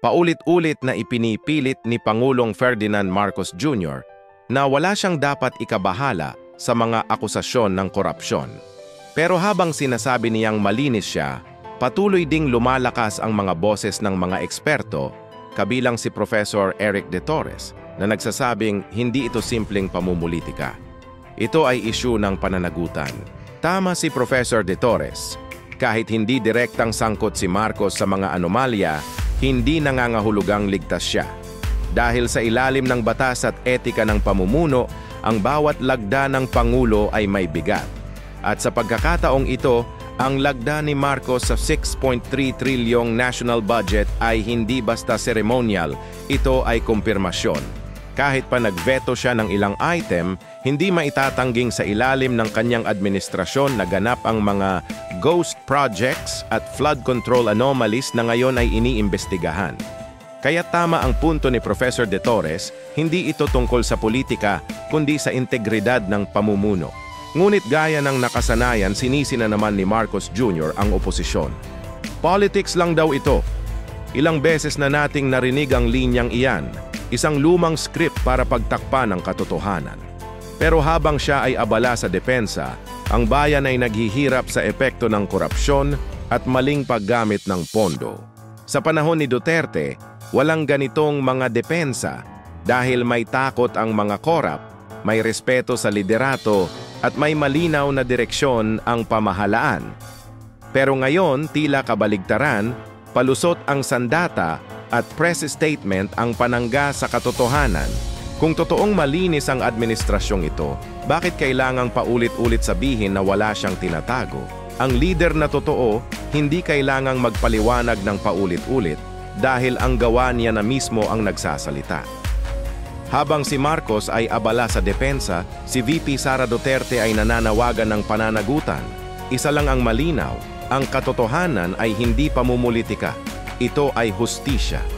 Paulit-ulit na ipinipilit ni Pangulong Ferdinand Marcos Jr. na wala siyang dapat ikabahala sa mga akusasyon ng korupsyon. Pero habang sinasabi niyang malinis siya, patuloy ding lumalakas ang mga boses ng mga eksperto, kabilang si Professor Eric De Torres, na nagsasabing hindi ito simpleng pamumulitika. Ito ay isyu ng pananagutan. Tama si Professor De Torres. Kahit hindi direktang sangkot si Marcos sa mga anomalya, hindi nangangahulugang ligtas siya. Dahil sa ilalim ng batas at etika ng pamumuno, ang bawat lagda ng Pangulo ay may bigat. At sa pagkakataong ito, ang lagda ni Marcos sa 6.3 trilyong national budget ay hindi basta seremonyal, ito ay kumpirmasyon. Kahit pa nagveto siya ng ilang item, hindi maitatangging sa ilalim ng kanyang administrasyon na ganap ang mga ghost projects at flood control anomalies na ngayon ay iniimbestigahan. Kaya tama ang punto ni Professor De Torres, hindi ito tungkol sa politika, kundi sa integridad ng pamumuno. Ngunit gaya ng nakasanayan, sinisi na naman ni Marcos Jr. ang oposisyon. Politics lang daw ito. Ilang beses na nating narinig ang linyang iyan, isang lumang script para pagtakpan ng katotohanan. Pero habang siya ay abala sa depensa, ang bayan ay naghihirap sa epekto ng korupsyon at maling paggamit ng pondo. Sa panahon ni Duterte, walang ganitong mga depensa dahil may takot ang mga korap, may respeto sa liderato at may malinaw na direksyon ang pamahalaan. Pero ngayon, tila kabaligtaran, palusot ang sandata at press statement ang panangga sa katotohanan. Kung totoong malinis ang administrasyong ito, bakit kailangang paulit-ulit sabihin na wala siyang tinatago? Ang leader na totoo, hindi kailangang magpaliwanag ng paulit-ulit dahil ang gawa niya na mismo ang nagsasalita. Habang si Marcos ay abala sa depensa, si VP Sara Duterte ay nananawagan ng pananagutan. Isa lang ang malinaw, ang katotohanan ay hindi pamumulitika. Ito ay hustisya.